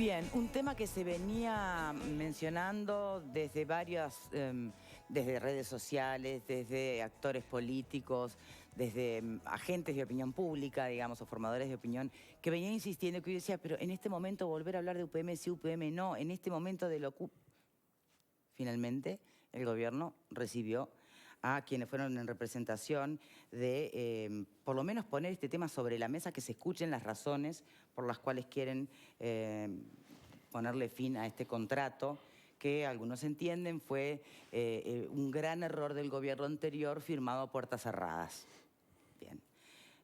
Bien, un tema que se venía mencionando desde desde redes sociales, desde actores políticos, desde agentes de opinión pública, digamos, o formadores de opinión, que venían insistiendo, que yo decía, pero en este momento volver a hablar de UPM sí, UPM no, en este momento de lo... Finalmente, el gobierno recibió a quienes fueron en representación de, por lo menos, poner este tema sobre la mesa, que se escuchen las razones por las cuales quieren ponerle fin a este contrato, que algunos entienden fue un gran error del gobierno anterior firmado a puertas cerradas. Bien.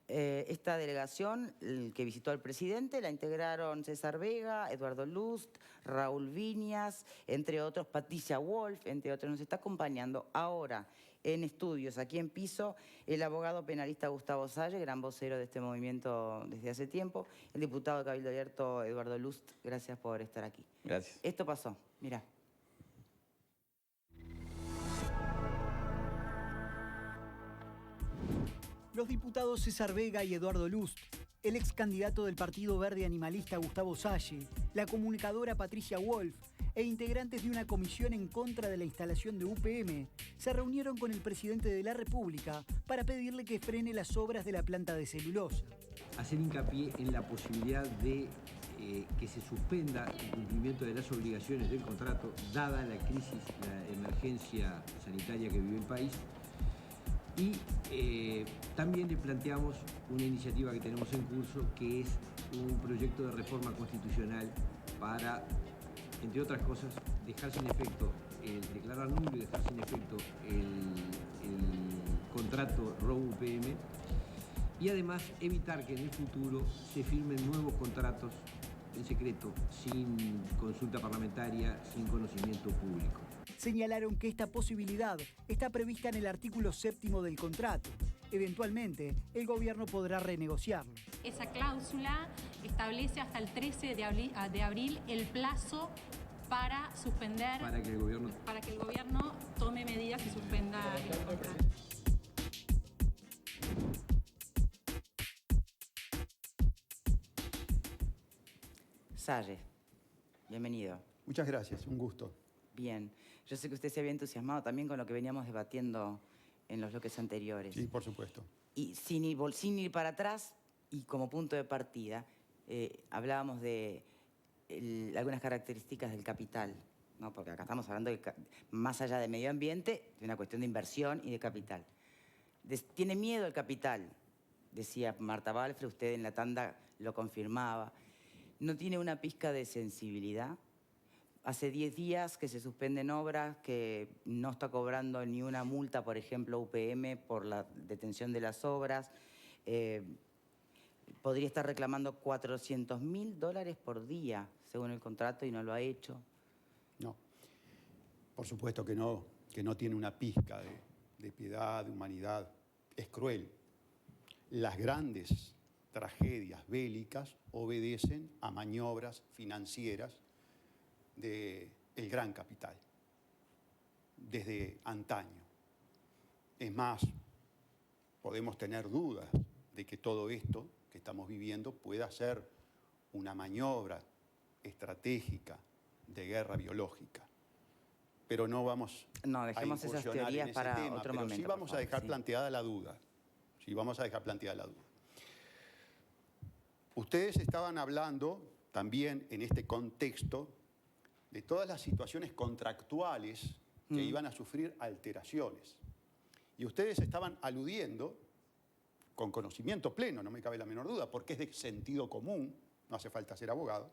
Esta delegación que visitó al presidente la integraron César Vega, Eduardo Lust, Raúl Viñas, entre otros, Patricia Wolf, entre otros. Nos está acompañando ahora en estudios, aquí en piso, el abogado penalista Gustavo Salle, gran vocero de este movimiento desde hace tiempo, el diputado de Cabildo Abierto Eduardo Lust. Gracias por estar aquí. Gracias. Esto pasó, mirá. Los diputados César Vega y Eduardo Lust, el ex candidato del Partido Verde Animalista Gustavo Salle, la comunicadora Patricia Wolf e integrantes de una comisión en contra de la instalación de UPM se reunieron con el presidente de la República para pedirle que frene las obras de la planta de celulosa. Hacer hincapié en la posibilidad de que se suspenda el cumplimiento de las obligaciones del contrato, dada la crisis, la emergencia sanitaria que vive el país. Y también le planteamos una iniciativa que tenemos en curso, que es un proyecto de reforma constitucional para, entre otras cosas, dejar sin efecto, declarar nulo y dejar sin efecto el contrato ROU-UPM, y además evitar que en el futuro se firmen nuevos contratos en secreto, sin consulta parlamentaria, sin conocimiento público. Señalaron que esta posibilidad está prevista en el artículo 7º del contrato. Eventualmente, el gobierno podrá renegociarlo. Esa cláusula establece hasta el 13 de abril el plazo para suspender... Para que el gobierno tome medidas y suspenda el contrato. Salle, bienvenido. Muchas gracias, un gusto. Bien, yo sé que usted se había entusiasmado también con lo que veníamos debatiendo en los bloques anteriores. Sí, por supuesto. Y sin ir para atrás y como punto de partida, hablábamos de algunas características del capital, ¿no? Porque acá estamos hablando, más allá de medio ambiente, de una cuestión de inversión y de capital. Tiene miedo el capital, decía Marta Balfre, usted en la tanda lo confirmaba. No tiene una pizca de sensibilidad. Hace 10 días que se suspenden obras, que no está cobrando ni una multa, por ejemplo, UPM por la detención de las obras. Podría estar reclamando $400.000 por día, según el contrato, y no lo ha hecho. No, por supuesto que no tiene una pizca de piedad, de humanidad. Es cruel. Las grandes tragedias bélicas obedecen a maniobras financieras del gran capital, desde antaño. Es más, podemos tener dudas de que todo esto que estamos viviendo pueda ser una maniobra estratégica de guerra biológica. Pero no vamos dejemos a esas incursionar teorías en ese para tema, otro pero momento. sí vamos a dejar sí. planteada la duda. Sí, vamos a dejar planteada la duda. Ustedes estaban hablando también en este contexto de todas las situaciones contractuales que iban a sufrir alteraciones. Y ustedes estaban aludiendo, con conocimiento pleno, no me cabe la menor duda, porque es de sentido común, no hace falta ser abogado,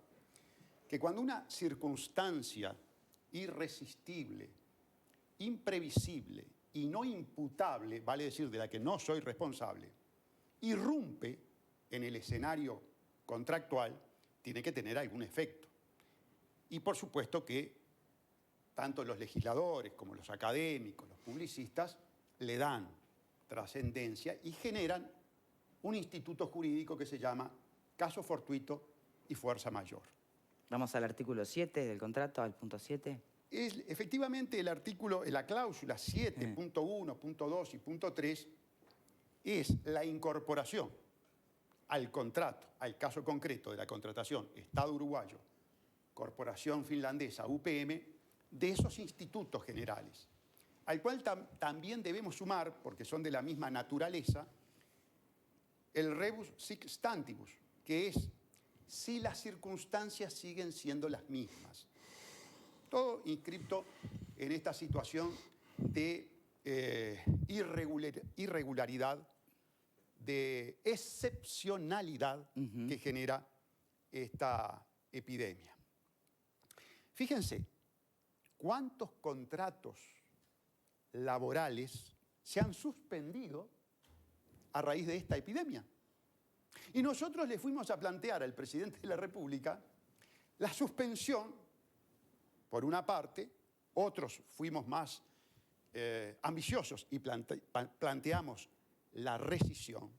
que cuando una circunstancia irresistible, imprevisible y no imputable, vale decir, de la que no soy responsable, irrumpe en el escenario contractual, tiene que tener algún efecto. Y por supuesto que tanto los legisladores como los académicos, los publicistas, le dan trascendencia y generan un instituto jurídico que se llama caso fortuito y fuerza mayor. Vamos al artículo 7 del contrato, al punto 7. Efectivamente, el artículo, la cláusula 7.1, punto 2 y punto 3 es la incorporación al contrato, al caso concreto de la contratación Estado uruguayo corporación finlandesa, UPM, de esos institutos generales, al cual también debemos sumar, porque son de la misma naturaleza, el rebus sic stantibus, que es si las circunstancias siguen siendo las mismas. Todo inscripto en esta situación de irregularidad, de excepcionalidad que genera esta epidemia. Fíjense, ¿cuántos contratos laborales se han suspendido a raíz de esta epidemia? Y nosotros le fuimos a plantear al presidente de la República la suspensión, por una parte, otros fuimos más ambiciosos y planteamos la rescisión.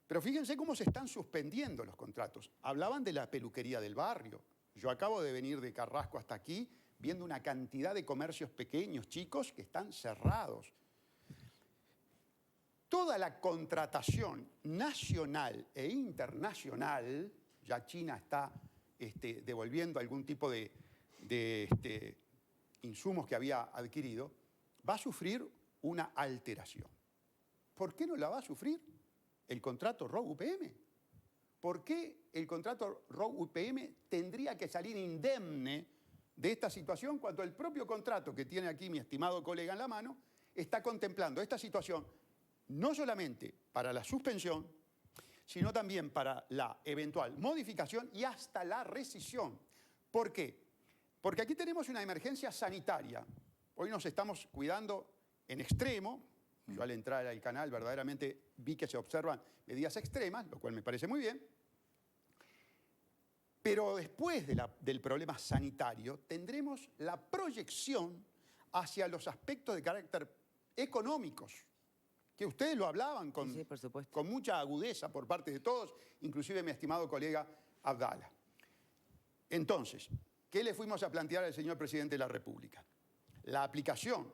Pero fíjense cómo se están suspendiendo los contratos. Hablaban de la peluquería del barrio. Yo acabo de venir de Carrasco hasta aquí viendo una cantidad de comercios pequeños, chicos, que están cerrados. Toda la contratación nacional e internacional, ya China está devolviendo algún tipo de insumos que había adquirido, va a sufrir una alteración. ¿Por qué no la va a sufrir el contrato ROW-UPM? ¿Por qué el contrato ROW-UPM tendría que salir indemne de esta situación cuando el propio contrato que tiene aquí mi estimado colega en la mano está contemplando esta situación no solamente para la suspensión, sino también para la eventual modificación y hasta la rescisión? ¿Por qué? Porque aquí tenemos una emergencia sanitaria. Hoy nos estamos cuidando en extremo. Yo al entrar al canal verdaderamente vi que se observan medidas extremas, lo cual me parece muy bien. Pero después del problema sanitario tendremos la proyección hacia los aspectos de carácter económicos, que ustedes lo hablaban con mucha agudeza por parte de todos, inclusive mi estimado colega Abdala. Entonces, ¿qué le fuimos a plantear al señor presidente de la República? La aplicación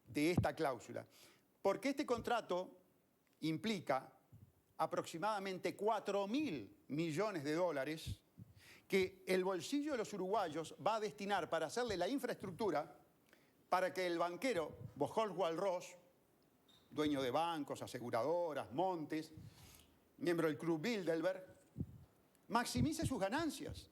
de esta cláusula, porque este contrato implica aproximadamente 4.000 millones de dólares que el bolsillo de los uruguayos va a destinar para hacerle la infraestructura para que el banquero Bojolt Walros, dueño de bancos, aseguradoras, montes, miembro del Club Bilderberg, maximice sus ganancias.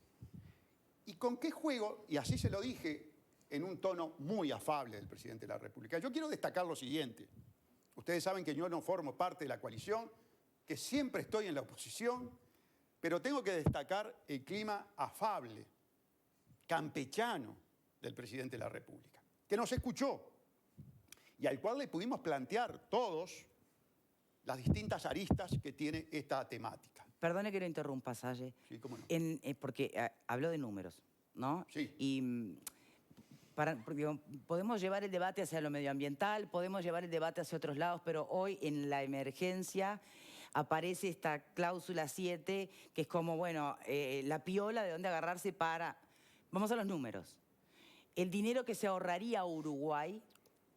¿Y con qué juego? Y así se lo dije en un tono muy afable del presidente de la República. Yo quiero destacar lo siguiente. Ustedes saben que yo no formo parte de la coalición, que siempre estoy en la oposición, pero tengo que destacar el clima afable, campechano del presidente de la República, que nos escuchó y al cual le pudimos plantear todos las distintas aristas que tiene esta temática. Perdone que lo interrumpa, Salle. Sí, cómo no. Porque habló de números, ¿no? Sí. Y porque podemos llevar el debate hacia lo medioambiental, podemos llevar el debate hacia otros lados, pero hoy en la emergencia aparece esta cláusula 7, que es como, bueno, la piola de dónde agarrarse para... Vamos a los números. El dinero que se ahorraría a Uruguay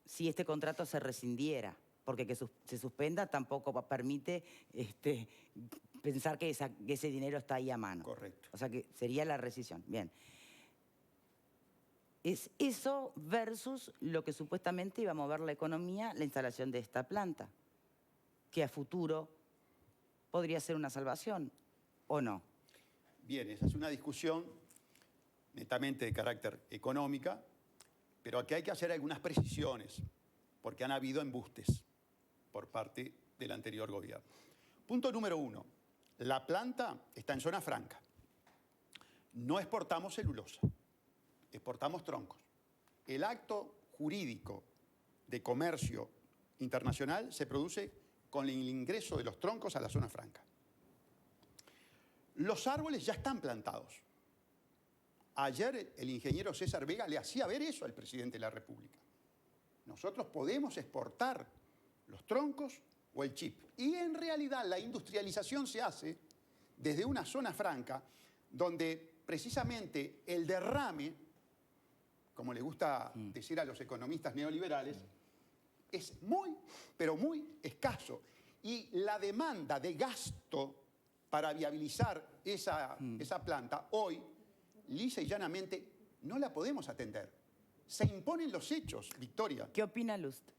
si este contrato se rescindiera, porque que se suspenda tampoco permite pensar que ese dinero está ahí a mano. Correcto. O sea que sería la rescisión. Bien. Es eso versus lo que supuestamente iba a mover la economía, la instalación de esta planta, que a futuro podría ser una salvación, ¿o no? Bien, esa es una discusión netamente de carácter económica, pero aquí hay que hacer algunas precisiones, porque han habido embustes por parte del anterior gobierno. Punto número 1. La planta está en zona franca. No exportamos celulosa, exportamos troncos. El acto jurídico de comercio internacional se produce con el ingreso de los troncos a la zona franca. Los árboles ya están plantados. Ayer el ingeniero César Vega le hacía ver eso al presidente de la República. Nosotros podemos exportar los troncos o el chip. Y en realidad la industrialización se hace desde una zona franca donde precisamente el derrame, como le gusta decir a los economistas neoliberales, es muy, pero muy escaso. Y la demanda de gasto para viabilizar esa planta hoy lisa y llanamente no la podemos atender. Se imponen los hechos, Victoria. ¿Qué opina Lust?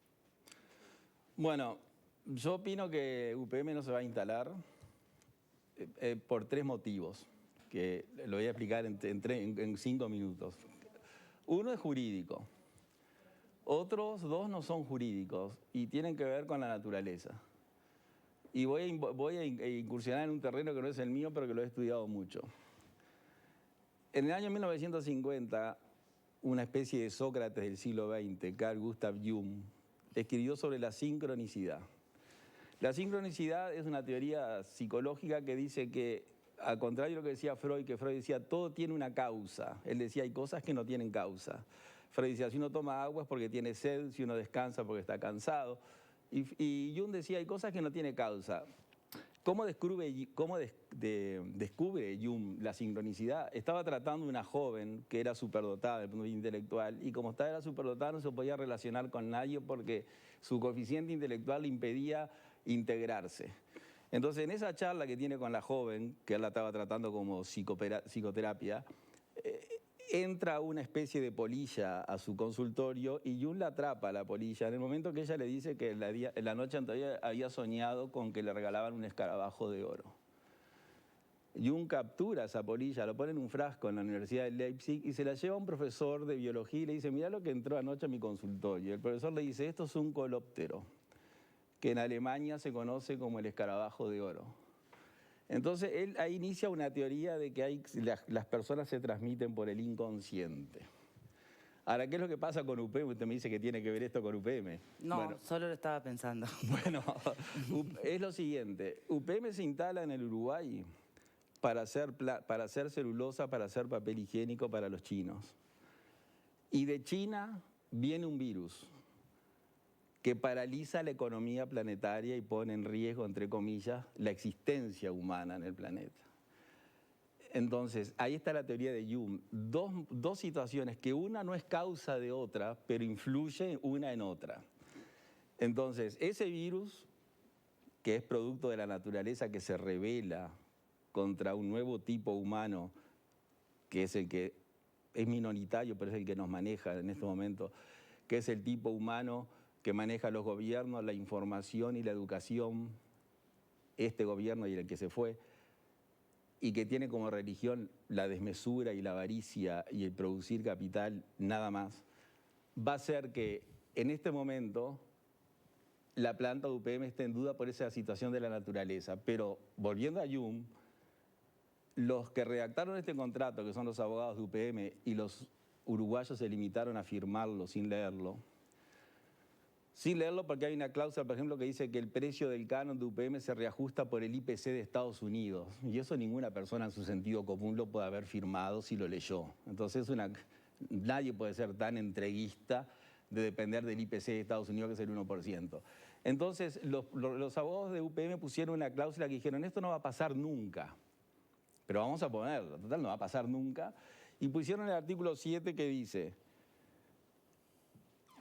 Bueno, yo opino que UPM no se va a instalar por 3 motivos, que lo voy a explicar en 5 minutos. Uno es jurídico, otros 2 no son jurídicos y tienen que ver con la naturaleza. Y voy a incursionar en un terreno que no es el mío, pero que lo he estudiado mucho. En el año 1950, una especie de Sócrates del siglo XX, Carl Gustav Jung, escribió sobre la sincronicidad. La sincronicidad es una teoría psicológica que dice que, al contrario de lo que decía Freud, que Freud decía todo tiene una causa. Él decía hay cosas que no tienen causa. Freud decía si uno toma agua es porque tiene sed, si uno descansa porque está cansado. Y Jung decía hay cosas que no tienen causa. ¿Cómo descubre Jung la sincronicidad? Estaba tratando de una joven que era superdotada desde el punto de vista intelectual y como era superdotada no se podía relacionar con nadie porque su coeficiente intelectual le impedía integrarse. Entonces, en esa charla que tiene con la joven, que él la estaba tratando como psicoterapia, entra una especie de polilla a su consultorio y Jung la atrapa a la polilla en el momento que ella le dice que en la noche anterior había soñado con que le regalaban un escarabajo de oro. Jung captura esa polilla, lo pone en un frasco en la Universidad de Leipzig y se la lleva a un profesor de biología y le dice, mirá lo que entró anoche a mi consultorio. El profesor le dice, esto es un colóptero, que en Alemania se conoce como el escarabajo de oro. Entonces, él ahí inicia una teoría de que las personas se transmiten por el inconsciente. Ahora, ¿qué es lo que pasa con UPM? Usted me dice que tiene que ver esto con UPM. No, bueno, solo lo estaba pensando. Bueno, es lo siguiente. UPM se instala en el Uruguay para hacer celulosa, para hacer papel higiénico para los chinos. Y de China viene un virus que paraliza la economía planetaria y pone en riesgo, entre comillas, la existencia humana en el planeta. Entonces, ahí está la teoría de Jung. Dos situaciones que una no es causa de otra, pero influye una en otra. Entonces, ese virus, que es producto de la naturaleza que se rebela contra un nuevo tipo humano, que es el que es minoritario, pero es el que nos maneja en este momento, que es el tipo humano que maneja los gobiernos, la información y la educación, este gobierno y el que se fue, y que tiene como religión la desmesura y la avaricia y el producir capital nada más, va a hacer que en este momento la planta de UPM esté en duda por esa situación de la naturaleza. Pero volviendo a Jung, los que redactaron este contrato, que son los abogados de UPM, y los uruguayos se limitaron a firmarlo sin leerlo porque hay una cláusula, por ejemplo, que dice que el precio del canon de UPM se reajusta por el IPC de Estados Unidos. Y eso ninguna persona en su sentido común lo puede haber firmado si lo leyó. Entonces nadie puede ser tan entreguista de depender del IPC de Estados Unidos, que es el 1%. Entonces los abogados de UPM pusieron una cláusula que dijeron, esto no va a pasar nunca, pero vamos a ponerlo, total no va a pasar nunca. Y pusieron el artículo 7 que dice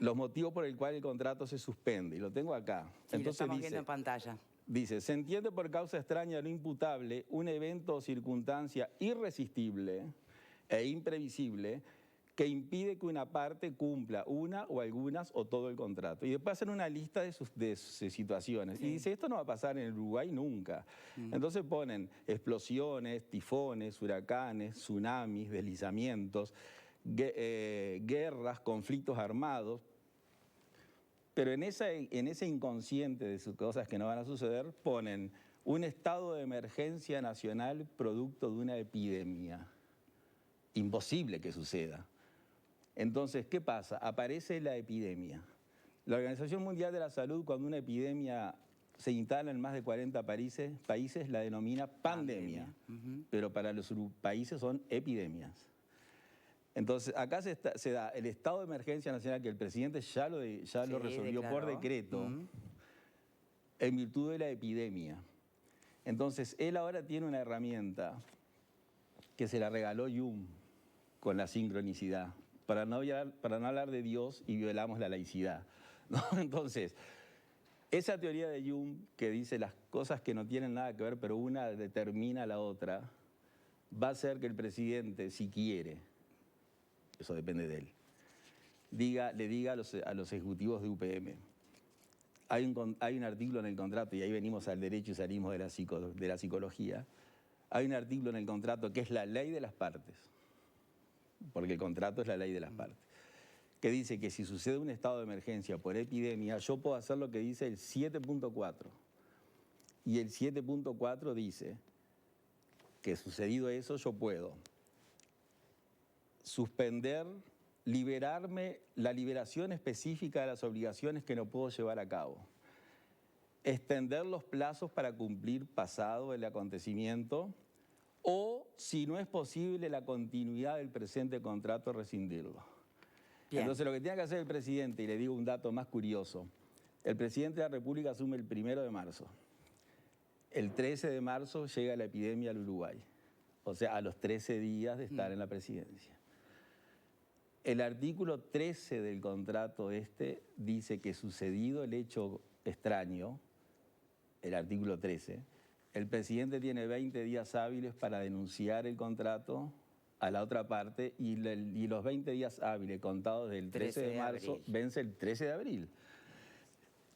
los motivos por el cual el contrato se suspende, y lo tengo acá. Sí, entonces lo estamos dice, viendo en pantalla. Dice, se entiende por causa extraña no imputable un evento o circunstancia irresistible e imprevisible que impide que una parte cumpla una o algunas o todo el contrato. Y después hacen una lista de sus situaciones. Sí. Y dice, esto no va a pasar en el Uruguay nunca. Entonces ponen explosiones, tifones, huracanes, tsunamis, deslizamientos, guerras, conflictos armados. Pero en ese inconsciente de sus cosas que no van a suceder, ponen un estado de emergencia nacional producto de una epidemia. Imposible que suceda. Entonces, ¿qué pasa? Aparece la epidemia. La Organización Mundial de la Salud, cuando una epidemia se instala en más de 40 países la denomina pandemia. Pero para los países son epidemias. Entonces, acá se da el estado de emergencia nacional que el presidente ya lo resolvió por decreto en virtud de la epidemia. Entonces, él ahora tiene una herramienta que se la regaló Jung con la sincronicidad, para no hablar de Dios y violamos la laicidad, ¿no? Entonces, esa teoría de Jung que dice las cosas que no tienen nada que ver, pero una determina a la otra, va a ser que el presidente, si quiere, eso depende de él, le diga a los ejecutivos de UPM, hay un artículo en el contrato, y ahí venimos al derecho y salimos de la psicología, hay un artículo en el contrato que es la ley de las partes, porque el contrato es la ley de las partes, que dice que si sucede un estado de emergencia por epidemia, yo puedo hacer lo que dice el 7.4. Y el 7.4 dice que sucedido eso, yo puedo suspender, liberarme la liberación específica de las obligaciones que no puedo llevar a cabo, extender los plazos para cumplir pasado el acontecimiento, o, si no es posible, la continuidad del presente contrato, rescindirlo. Bien. Entonces, lo que tiene que hacer el presidente, y le digo un dato más curioso, el presidente de la República asume el 1 de marzo. El 13 de marzo llega la epidemia al Uruguay, o sea, a los 13 días de estar en la presidencia. El artículo 13 del contrato dice que sucedido el hecho extraño, el artículo 13, el presidente tiene 20 días hábiles para denunciar el contrato a la otra parte y los 20 días hábiles contados del 13 de marzo vence el 13 de abril.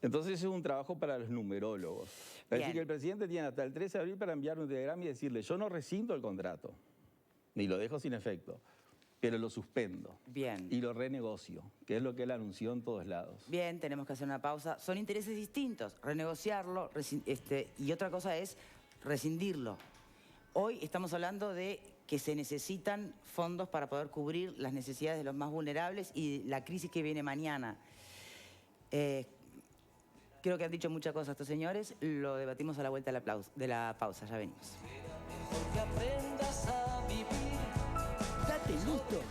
Entonces es un trabajo para los numerólogos. Es decir, que el presidente tiene hasta el 13 de abril para enviar un telegrama y decirle, yo no rescindo el contrato, ni lo dejo sin efecto, pero lo suspendo. Bien. Y lo renegocio, que es lo que él anunció en todos lados. Bien, tenemos que hacer una pausa. Son intereses distintos, renegociarlo, y otra cosa es rescindirlo. Hoy estamos hablando de que se necesitan fondos para poder cubrir las necesidades de los más vulnerables y la crisis que viene mañana. Creo que han dicho muchas cosas estos señores, lo debatimos a la vuelta de la pausa, ya venimos. Date gusto.